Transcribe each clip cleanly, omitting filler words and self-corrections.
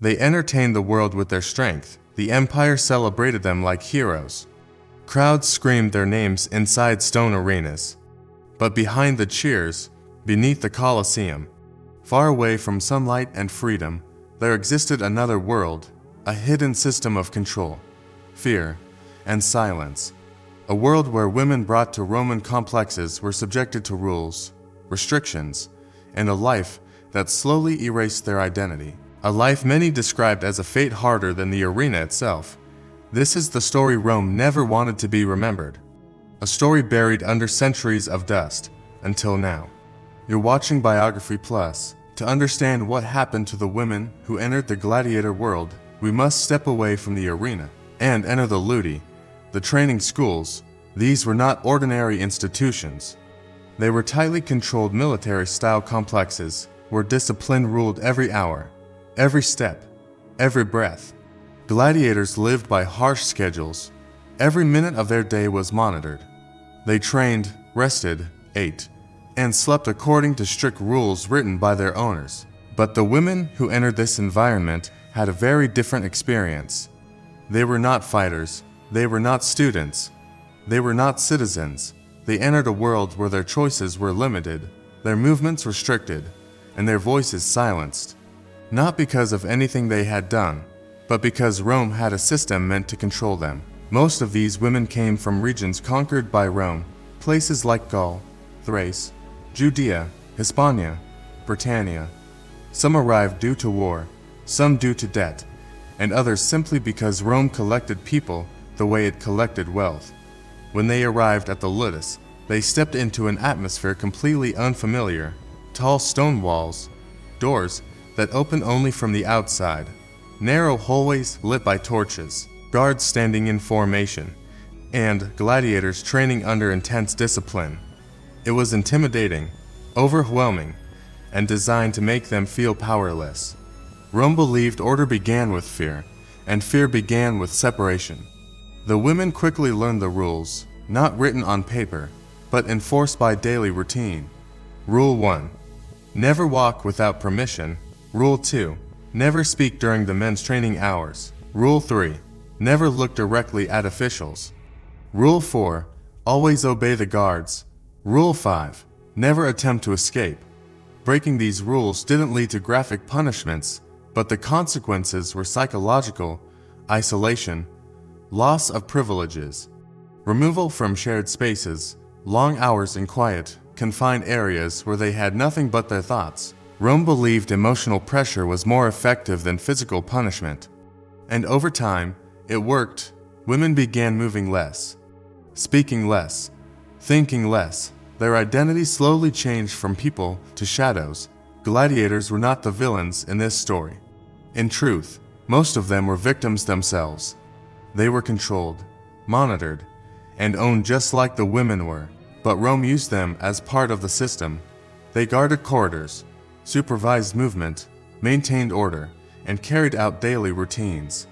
They entertained the world with their strength. The empire celebrated them like heroes. Crowds screamed their names inside stone arenas. But behind the cheers, beneath the Colosseum, far away from sunlight and freedom, there existed another world, a hidden system of control, fear, and silence. A world where women brought to Roman complexes were subjected to rules, restrictions, and a life that slowly erased their identity. A life many described as a fate harder than the arena itself. This is the story Rome never wanted to be remembered. A story buried under centuries of dust, until now. You're watching Biography Plus. To understand what happened to the women who entered the gladiator world, we must step away from the arena and enter the ludi, the training schools. These were not ordinary institutions. They were tightly controlled military-style complexes where discipline ruled every hour, every step, every breath. Gladiators lived by harsh schedules. Every minute of their day was monitored. They trained, rested, ate, and slept according to strict rules written by their owners. But the women who entered this environment had a very different experience. They were not fighters. They were not students. They were not citizens. They entered a world where their choices were limited, their movements restricted, and their voices silenced. Not because of anything they had done, but because Rome had a system meant to control them. Most of these women came from regions conquered by Rome, places like Gaul, Thrace, Judea, Hispania, Britannia. Some arrived due to war, some due to debt, and others simply because Rome collected people the way it collected wealth. When they arrived at the ludus, they stepped into an atmosphere completely unfamiliar. Tall stone walls, doors that open only from the outside, narrow hallways lit by torches, guards standing in formation, and gladiators training under intense discipline. It was intimidating, overwhelming, and designed to make them feel powerless. Rome believed order began with fear, and fear began with separation. The women quickly learned the rules, not written on paper, but enforced by daily routine. Rule 1. Never walk without permission. Rule 2. Never speak during the men's training hours. Rule 3. Never look directly at officials. Rule 4. Always obey the guards. Rule 5. Never attempt to escape. Breaking these rules didn't lead to graphic punishments, but the consequences were psychological: isolation, loss of privileges, removal from shared spaces, long hours in quiet, confined areas where they had nothing but their thoughts. Rome believed emotional pressure was more effective than physical punishment. And over time, it worked. Women began moving less, speaking less, thinking less. Their identity slowly changed from people to shadows. Gladiators were not the villains in this story. In truth, most of them were victims themselves. They were controlled, monitored, and owned just like the women were. But Rome used them as part of the system. They guarded corridors, supervised movement, maintained order, and carried out daily routines.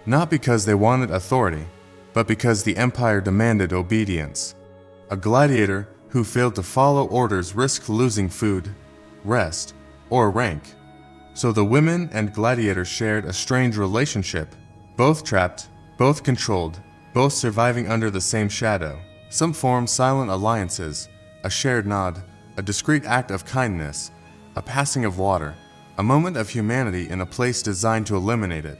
Not because they wanted authority, but because the empire demanded obedience. A gladiator who failed to follow orders risked losing food, rest, or rank. So the women and gladiators shared a strange relationship, both trapped, both controlled, both surviving under the same shadow. Some formed silent alliances, a shared nod, a discreet act of kindness, a passing of water, a moment of humanity in a place designed to eliminate it.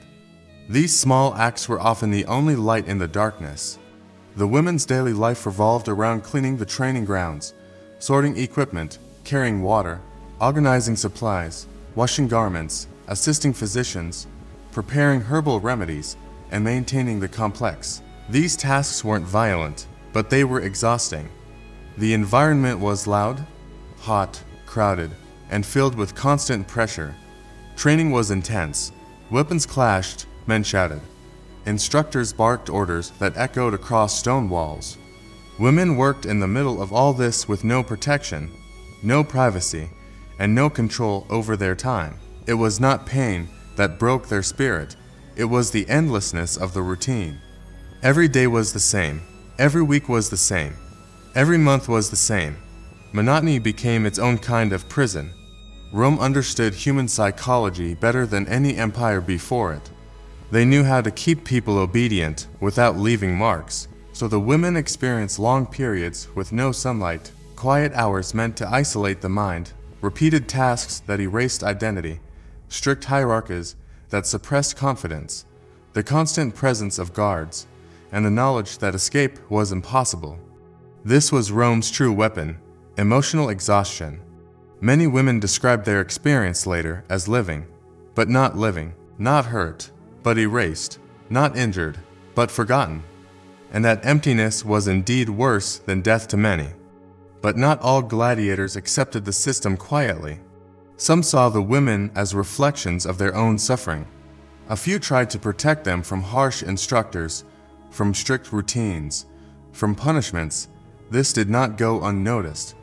These small acts were often the only light in the darkness. The women's daily life revolved around cleaning the training grounds, sorting equipment, carrying water, organizing supplies, washing garments, assisting physicians, preparing herbal remedies, and maintaining the complex. These tasks weren't violent, but they were exhausting. The environment was loud, hot, crowded, and filled with constant pressure. Training was intense. Weapons clashed, men shouted. Instructors barked orders that echoed across stone walls. Women worked in the middle of all this with no protection, no privacy, and no control over their time. It was not pain that broke their spirit. It was the endlessness of the routine. Every day was the same. Every week was the same. Every month was the same. Monotony became its own kind of prison. Rome understood human psychology better than any empire before it. They knew how to keep people obedient without leaving marks, so the women experienced long periods with no sunlight, quiet hours meant to isolate the mind, repeated tasks that erased identity, strict hierarchies that suppressed confidence, the constant presence of guards, and the knowledge that escape was impossible. This was Rome's true weapon, emotional exhaustion. Many women described their experience later as living, but not living, not hurt, but erased, not injured, but forgotten. And that emptiness was indeed worse than death to many. But not all gladiators accepted the system quietly. Some saw the women as reflections of their own suffering. A few tried to protect them from harsh instructors, from strict routines, from punishments. This did not go unnoticed.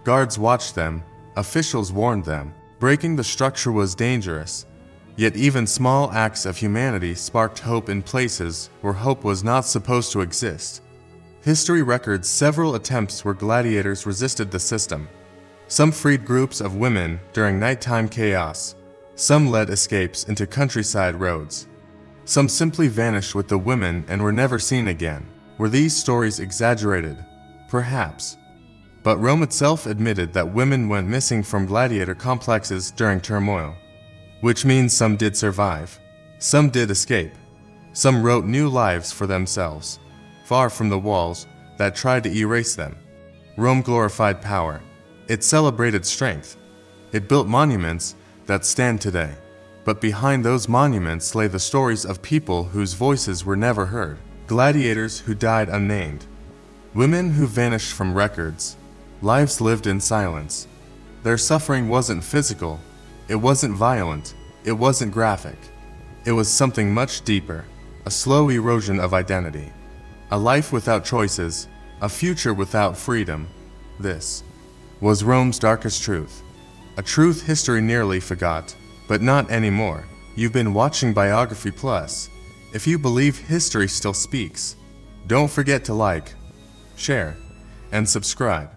Guards watched them, officials warned them. Breaking the structure was dangerous. Yet even small acts of humanity sparked hope in places where hope was not supposed to exist. History records several attempts where gladiators resisted the system. Some freed groups of women during nighttime chaos. Some led escapes into countryside roads. Some simply vanished with the women and were never seen again. Were these stories exaggerated? Perhaps. But Rome itself admitted that women went missing from gladiator complexes during turmoil. Which means some did survive. Some did escape. Some wrote new lives for themselves, far from the walls that tried to erase them. Rome glorified power. It celebrated strength. It built monuments that stand today. But behind those monuments lay the stories of people whose voices were never heard. Gladiators who died unnamed. Women who vanished from records. Lives lived in silence. Their suffering wasn't physical. It wasn't violent. It wasn't graphic. It was something much deeper. A slow erosion of identity. A life without choices. A future without freedom. This was Rome's darkest truth. A truth history nearly forgot, but not anymore. You've been watching Biography Plus. If you believe history still speaks, don't forget to like, share, and subscribe.